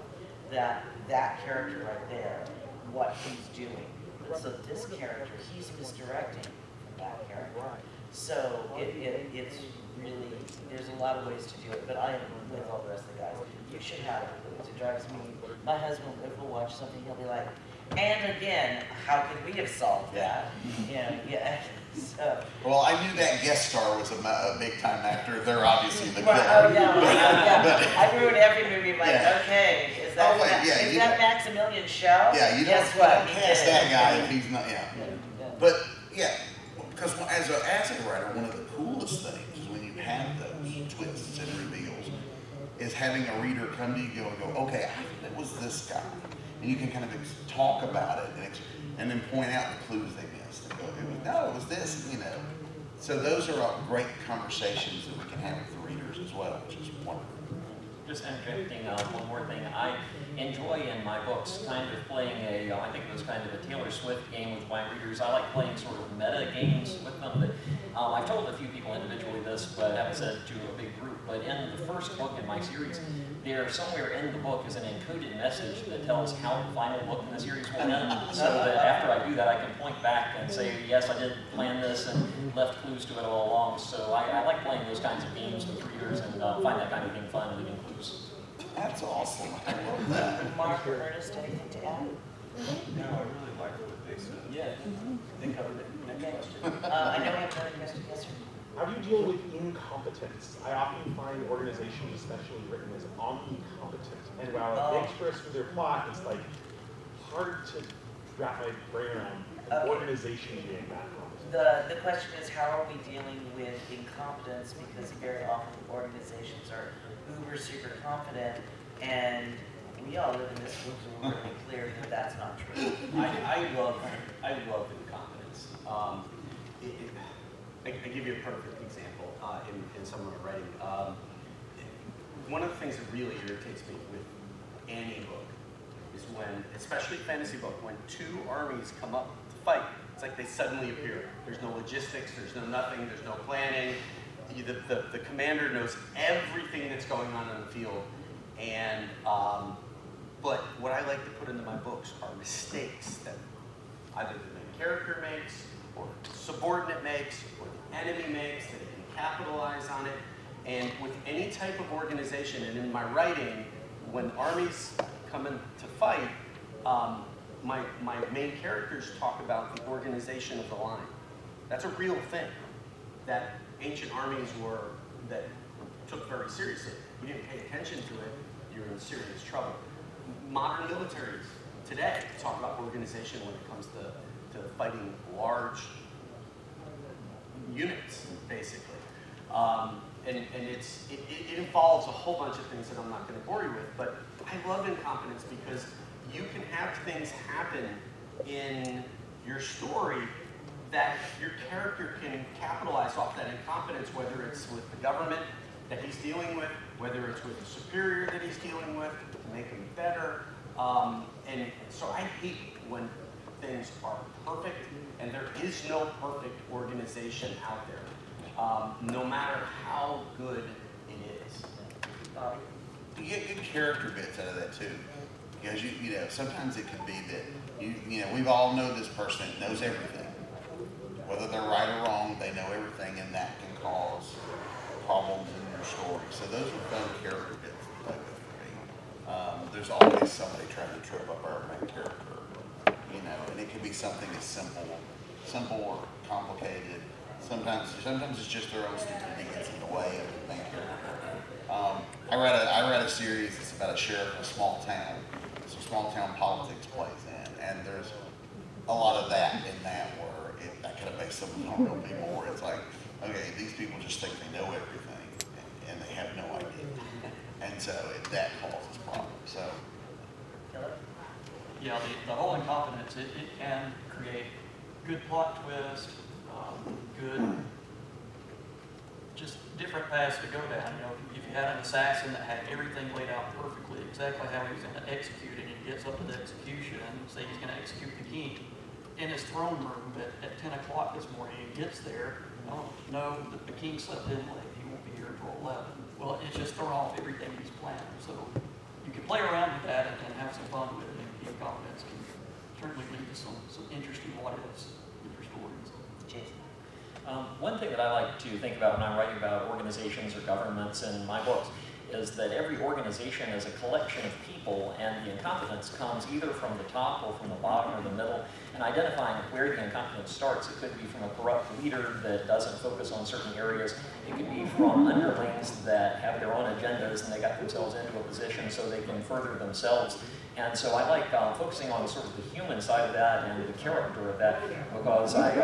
that that character right there, what he's doing. But so this character, he's misdirecting from that character. So it's really, there's a lot of ways to do it, but I am with all the rest of the guys. You should have clues. It drives me, my husband, if we'll watch something, he'll be like, and again, how could we have solved that? You know, yeah. So. Well, I knew that guest star was a big-time actor. They're obviously the killer. Oh, yeah. I ruin every movie. Like, okay, is that, is that Maximilian Schell? Yeah, you Guess don't what? cast that guy if he's not, But, yeah, because as a writer, one of the coolest things is when you have those twists and reveals, is having a reader come to you and go, okay, I think it was this guy. And you can kind of talk about it and then point out the clues they missed. And go, no, it was this, you know. So those are all great conversations that we can have with the readers as well, which is wonderful. Just interjecting one more thing. I enjoy in my books kind of playing I think it was kind of a Taylor Swift game with my readers. I like playing sort of meta games with them. That, I've told a few people individually this, but I haven't said it to a big group. But in the first book in my series, there somewhere in the book is an encoded message that tells how the final book in the series will end. So that after I do that, I can point back and say, yes, I did plan this and left clues to it all along. So I like playing those kinds of games with readers and find that kind of thing fun, leaving clues. That's awesome. I love that. Marc or Ernest, anything to add? No, I really liked what they said. Yeah, they covered it. Next question. I know we have another question. Yes, sir. How do you deal with incompetence? I often find organizations, especially written as omnicompetent, and while it makes for us through their plot, it's like hard to wrap my brain around an organization being that competent. The question is, how are we dealing with incompetence? Because very often organizations are uber super confident, and we all live in this world, so we're really clear that that's not true. I love incompetence. I give you a perfect example in some of my writing. One of the things that really irritates me with any book is when, especially fantasy book, when two armies come up to fight, it's like they suddenly appear. There's no logistics, there's no nothing, there's no planning. The commander knows everything that's going on in the field. And, but what I like to put into my books are mistakes that either the main character makes, or subordinate makes, or the enemy makes, that they can capitalize on it. And with any type of organization, and in my writing, when armies come in to fight, my main characters talk about the organization of the line. That's a real thing that ancient armies that took very seriously. If you didn't pay attention to it, you're in serious trouble. Modern militaries today talk about organization when it comes to fighting large units, basically. And it involves a whole bunch of things that I'm not going to bore you with, but I love incompetence because you can have things happen in your story that your character can capitalize off that incompetence, whether it's with the government that he's dealing with, whether it's with the superior that he's dealing with, to make him better. And so I hate when things are perfect, and there is no perfect organization out there, no matter how good it is. You get good character bits out of that too, because you know sometimes it can be that you know we've all know this person that knows everything, whether they're right or wrong, they know everything, and that can cause problems in your story. So those are fun character bits that go for me. There's always somebody trying to trip up our main character, you know, and it can be something as simple or complicated. Sometimes it's just their own stupidity gets in the way of the main character. I read a series that's about a sheriff in a small town. So small town politics plays in, and there's a lot of that in that where I kind of base something on real people where it's like, okay, these people just think they know everything, and they have no idea. And so that causes problems. So, yeah, the whole incompetence, it can create good plot twist, good, just different paths to go down. You know, if you had an assassin that had everything laid out perfectly, exactly how he was going to execute it, and he gets up to the execution, say he's going to execute the king in his throne room at 10 o'clock this morning, and gets there, oh, no, the king slept in late, he won't be here until 11. Well, it's just thrown off everything he's planned. So you can play around with that and have some fun with it, and the incompetence can certainly lead to some interesting what-ifs with your stories. Jason. One thing that I like to think about when I'm writing about organizations or governments in my books is that every organization is a collection of people, and the incompetence comes either from the top or from the bottom or the middle. And identifying where the incompetence starts, it could be from a corrupt leader that doesn't focus on certain areas. It could be from underlings that have their own agendas and they got themselves into a position so they can further themselves. And so I like focusing on sort of the human side of that and the character of that, because I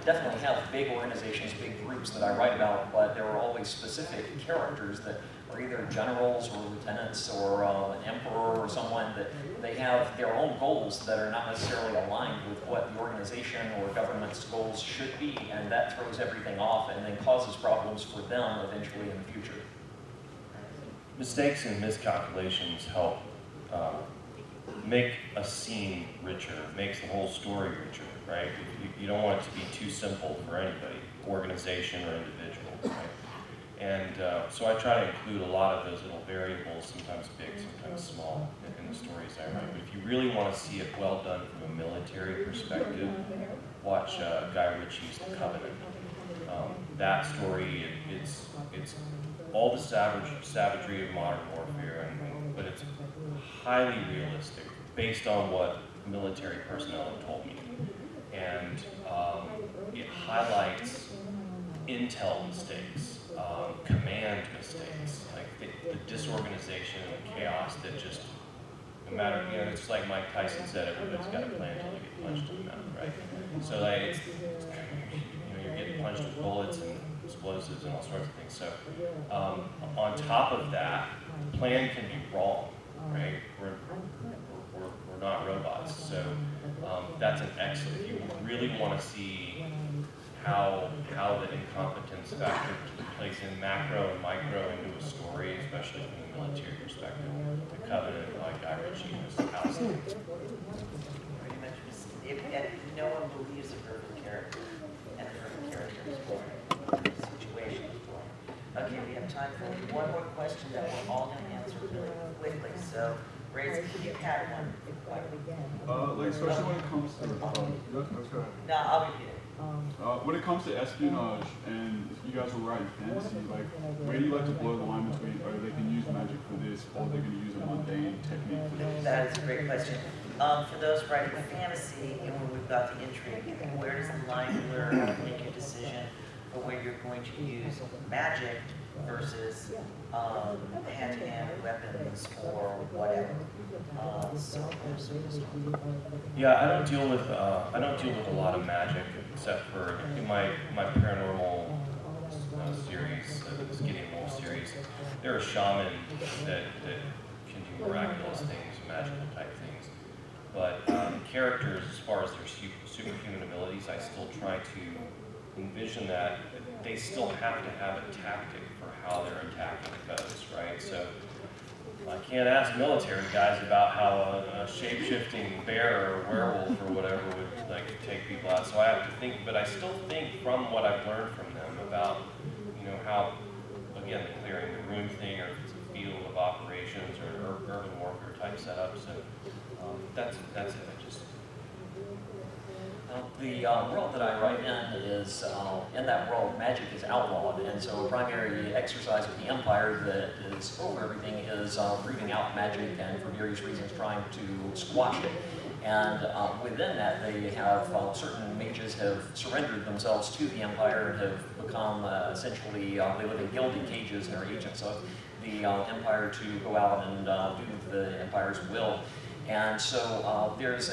definitely have big organizations, big groups that I write about, but there are always specific characters that are either generals or lieutenants or an emperor or someone that they have their own goals that are not necessarily aligned with what the organization or government's goals should be, and that throws everything off and then causes problems for them eventually in the future. Mistakes and miscalculations help make a scene richer, makes the whole story richer, right? You don't want it to be too simple for anybody, organization or individual, right? And so I try to include a lot of those little variables, sometimes big, sometimes small, in the stories I write. But if you really want to see it well done from a military perspective, watch Guy Ritchie's The Covenant. That story, it's all the savagery of modern warfare, but it's highly realistic, based on what military personnel have told me. And it highlights intel mistakes, command mistakes, like the disorganization and the chaos that just, no matter, you know, it's like Mike Tyson said, everybody's got a plan until they get punched in the mouth, right? So like, it's, you know, you're getting punched with bullets and explosives and all sorts of things. So on top of that, plan can be wrong, right? We're not robots, so that's an excellent. If you really want to see how the incompetence factor plays in macro and micro into a story, especially from the military perspective, The Covenant by Guy Ritchie is outstanding. No one believes a perfect character, and a perfect character is born. The situation is born. Okay, we have time for one more question that we're all going to answer really quickly. So, Grace, you had one. Like especially when it comes to no, I'll repeat it. When it comes to espionage, and if you guys were writing fantasy, like where do you like to blur the line between, or they can use magic for this, or they're going to use a mundane technique for this? That is a great question. For those writing fantasy, and when we've got the intrigue, where does the line blur? How to make a decision for where you're going to use magic versus hand-to-hand weapons or whatever. Yeah, I don't deal with a lot of magic except for in my paranormal series, the Gini series. There are shaman that can do miraculous things, magical type things. But characters, as far as their superhuman abilities, I still try to envision that they still have to have a tactic for how they're attacking foes, right? So I can't ask military guys about how a shape-shifting bear or werewolf or whatever would like take people out. So I have to think, but I still think from what I've learned from them about, you know, how, again, the clearing the room thing, or if it's a field of operations or urban warfare type setup. So that's it. I just. The world that I write in is, in that world, magic is outlawed, and so a primary exercise of the Empire that is over everything is rooting out magic and for various reasons trying to squash it. And within that, they have, certain mages have surrendered themselves to the Empire and have become essentially, they live in gilded cages and are agents of the Empire to go out and do the Empire's will. And so there's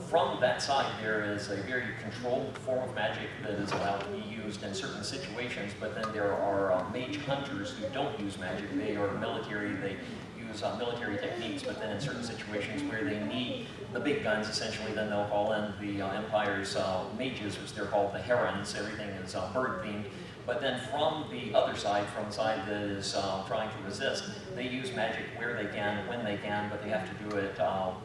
from that side, there is a very controlled form of magic that is allowed to be used in certain situations, but then there are mage hunters who don't use magic. They are military, they use military techniques, but then in certain situations where they need the big guns, essentially, then they'll call in the Empire's mages, which they're called the herons. Everything is bird-themed. But then from the other side, from the side that is trying to resist, they use magic where they can, when they can, but they have to do it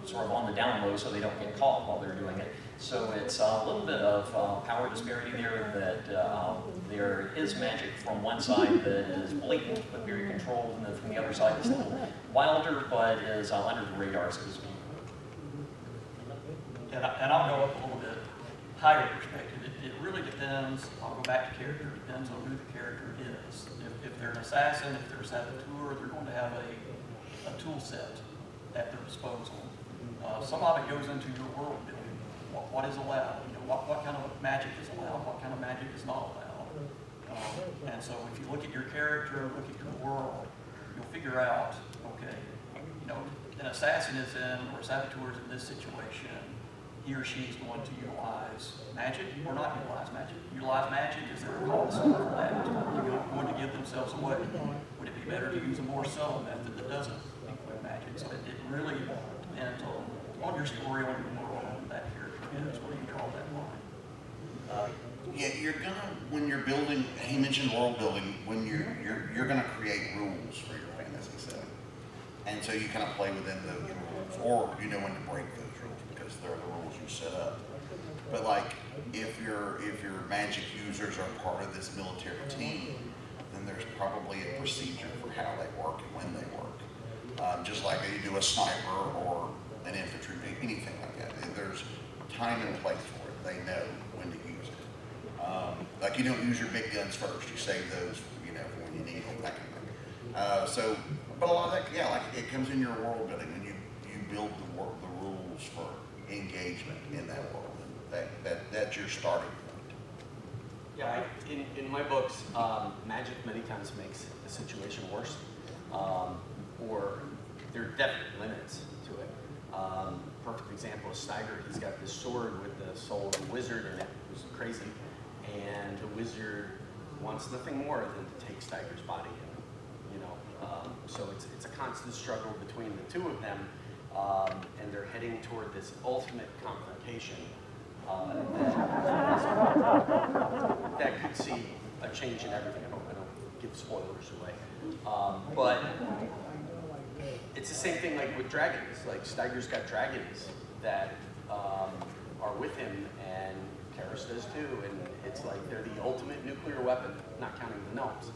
sort of on the down low so they don't get caught while they're doing it. So it's a little bit of power disparity there, that there is magic from one side that is blatant but very controlled, and then from the other side it's a little wilder but is under the radar, so to speak. And I'll go up a little bit higher perspective. It really depends, I'll go back to character, it depends on who the character is. If they're an assassin, if they're a saboteur, they're going to have a tool set at their disposal. Some of it goes into your world building. What is allowed? You know, what kind of magic is allowed? What kind of magic is not allowed? And so if you look at your character, look at your world, you'll figure out, okay, you know, an assassin is in, or a saboteur is in this situation. He or she is going to utilize magic or not utilize magic. Utilize magic, is there a cost for that? Are they going to give themselves away? Would it be better to use a more subtle method that doesn't include magic? So it really depends on your story, on your world, on that character is, where you draw that line. Yeah, you're gonna, when you're building, he mentioned world building, when you're gonna create rules for your fantasy setting. And so you kind of play within those rules, or you know when to break those rules, because they're the rules you set up. But like, if your magic users are part of this military team, then there's probably a procedure for how they work and when they work. Just like you do a sniper or an infantry, anything like that. There's time and place for it. They know when to use it. Like you don't use your big guns first. You save those, you know, for when you need them, that kind of thing. But a lot of that, yeah, like it comes in your world building when you build the rules for engagement in that world. That's your starting point. Yeah, in my books, magic many times makes the situation worse, or there are definite limits to it. Perfect example is Steiger. He's got this sword with the soul of a wizard in it, who's crazy, and the wizard wants nothing more than to take Steiger's body, and you know, so it's a constant struggle between the two of them, and they're heading toward this ultimate confrontation. That could see a change in everything. I don't give spoilers away. But it's the same thing like with dragons. Like Steiger's got dragons that are with him, and Karis does too. And it's like they're the ultimate nuclear weapon, not counting the gnomes.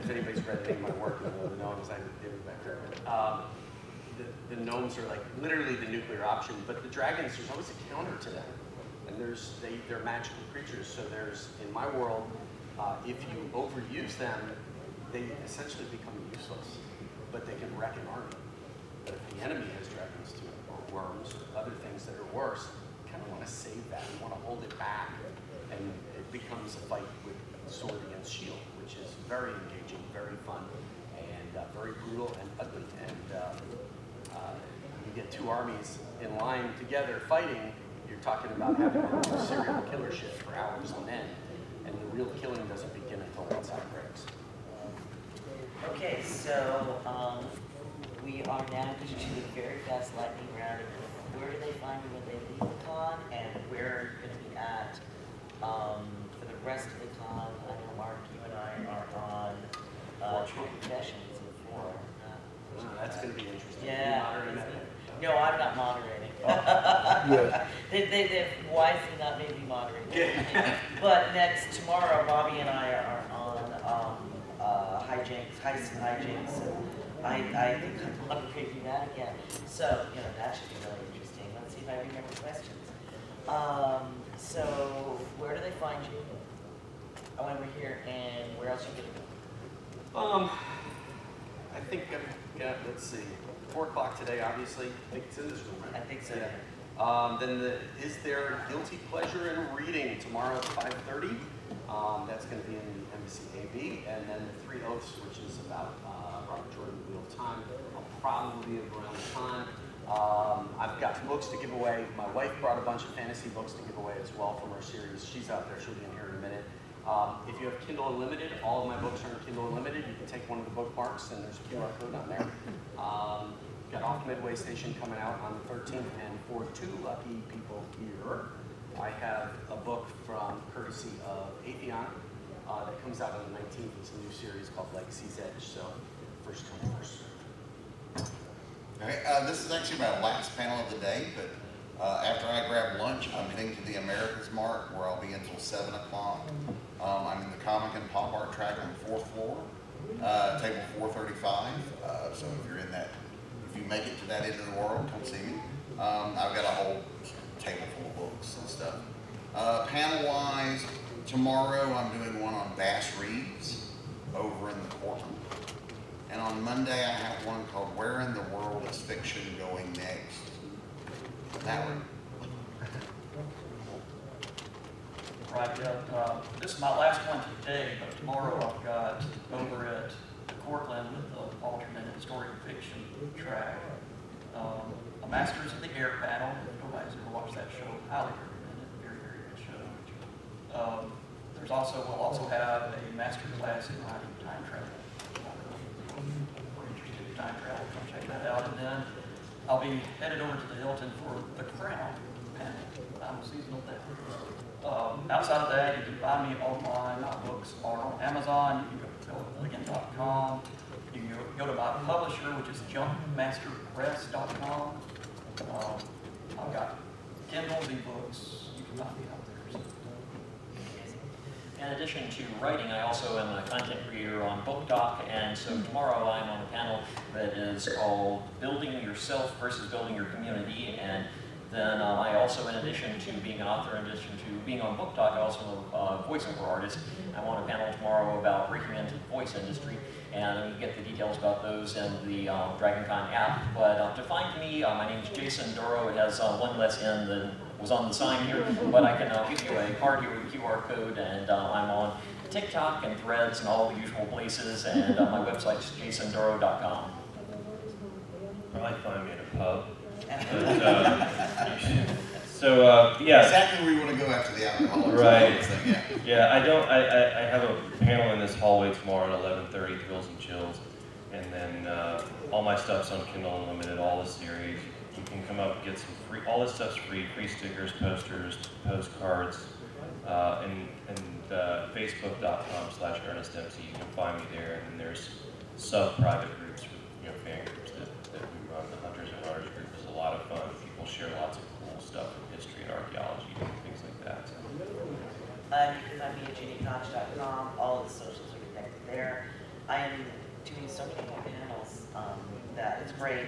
If anybody's read any of my work, you know the gnomes, I did it back there. The gnomes are like literally the nuclear option, but the dragons, there's always a counter to them. And they're magical creatures, so there's, in my world, if you overuse them, they essentially become useless, but they can wreck an army. But if the enemy has dragons too, or worms, or other things that are worse, you kind of want to save that, you want to hold it back, and it becomes a fight with sword against shield, which is very engaging, very fun, and very brutal and ugly. And you get two armies in line together fighting, you're talking about having to do serial killer shit for hours on end, and the real killing doesn't begin until one side breaks. Okay, so we are now to the very fast lightning round. Where do they find you when they leave the con, and where are you going to be at for the rest of the con? I know Marc, you and I are on True Confessions at 4. That's going to be interesting. Yeah. No, I'm not moderating. Yeah. They've wisely not made me moderate. But tomorrow, Bobby and I are on hijinks, heists and hijinks. And I think I'm moderating that again. So, you know, that should be really interesting. Let's see if I remember questions. So, where do they find you? Oh, and we're here, and where else are you going to go? I think, let's see, 4 o'clock today, obviously. I think it's in this room, right? I think so. Yeah. Then is there guilty pleasure in reading tomorrow at 5:30? That's going to be in the Embassy AB, and then the 3 Oaths, which is about Robert Jordan, Wheel of Time. I'll probably be around the time. I've got books to give away. My wife brought a bunch of fantasy books to give away as well from our series. She's out there. She'll be in here in a minute. If you have Kindle Unlimited, all of my books are in Kindle Unlimited. You can take one of the bookmarks, and there's a QR code on there. Got Off Midway Station coming out on the 13th, and for 2 lucky people here, I have a book from courtesy of Atheon that comes out on the 19th. It's a new series called Legacy's Edge, so first come first. Okay, this is actually my last panel of the day, but after I grab lunch, I'm heading to the Americas Marc, where I'll be until 7 o'clock. I'm in the comic and pop art track on the 4th floor, table 435. So if you're in that, if you make it to that end of the world, come see me. I've got a whole table full of books and stuff. Panel-wise, tomorrow I'm doing one on Bass Reeves over in the courtroom. And on Monday I have one called Where in the World is Fiction Going Next? That one. Right, this is my last one today, but tomorrow I've got over at Cortland with the alternate historic fiction track, a Masters of the Air panel. If nobody's ever watched that show, highly recommend it. Very, very good show. We'll also have a master class in writing time travel. If you're interested in time travel, come check that out. And then I'll be headed over to the Hilton for the Crown panel. I'm a seasonal there. Outside of that, you can find me online. My books are on Amazon. You can go to Ligon.com. You can go to my publisher, which is jumpmasterpress.com. I've got Kindles, ebooks. You can find me out there. So. In addition to writing, I also am a content creator on BookDoc, and so tomorrow I'm on a panel that is called Building Yourself versus Building Your Community. And then I also, in addition to being an author, in addition to being on BookDoc, I also am a voiceover artist. I'm on a panel tomorrow about breaking into the voice industry, and you get the details about those in the DragonCon app. But to find me, my name is Jason Dorough. It has one less N than was on the sign here, but I can give you a card here with a QR code, and I'm on TikTok and Threads and all the usual places, and my website is jasondorough.com. You might find me at a pub. Yeah. Exactly where you want to go after the alcoholics. Right. Thing, yeah. I have a panel in this hallway tomorrow at 11:30, Thrills and Chills, and then all my stuff's on Kindle Unlimited, all the series. You can come up and get some free. All this stuff's free stickers, posters, postcards, and Facebook.com/Ernest Dempsy. You can find me there, and then there's sub-private groups, fan groups that we run. The Hunters and Runners group is a lot of fun. People share lots of cool stuff in history and archaeology and things like that. So. You can find me at GiniCoch.com. All of the socials are connected there. I am doing so many more panels that it's great.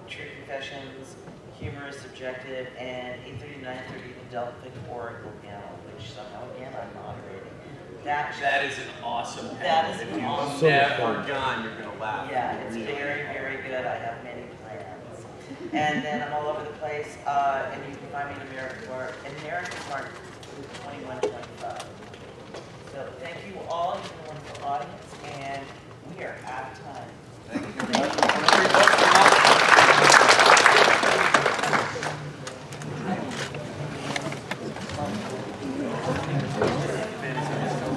True Confessions, Humor is Subjective, and 8:30 to 9:30 the Delphic Oracle panel, which somehow again I'm moderating. That is an awesome panel. That is if an awesome you've never gone, you're going to laugh. Yeah, it's very, very good. I have many plans. And then I'm all over the place, and you can find me in America's Marc 2125. So thank you all. You've been a wonderful audience, and we are out of time.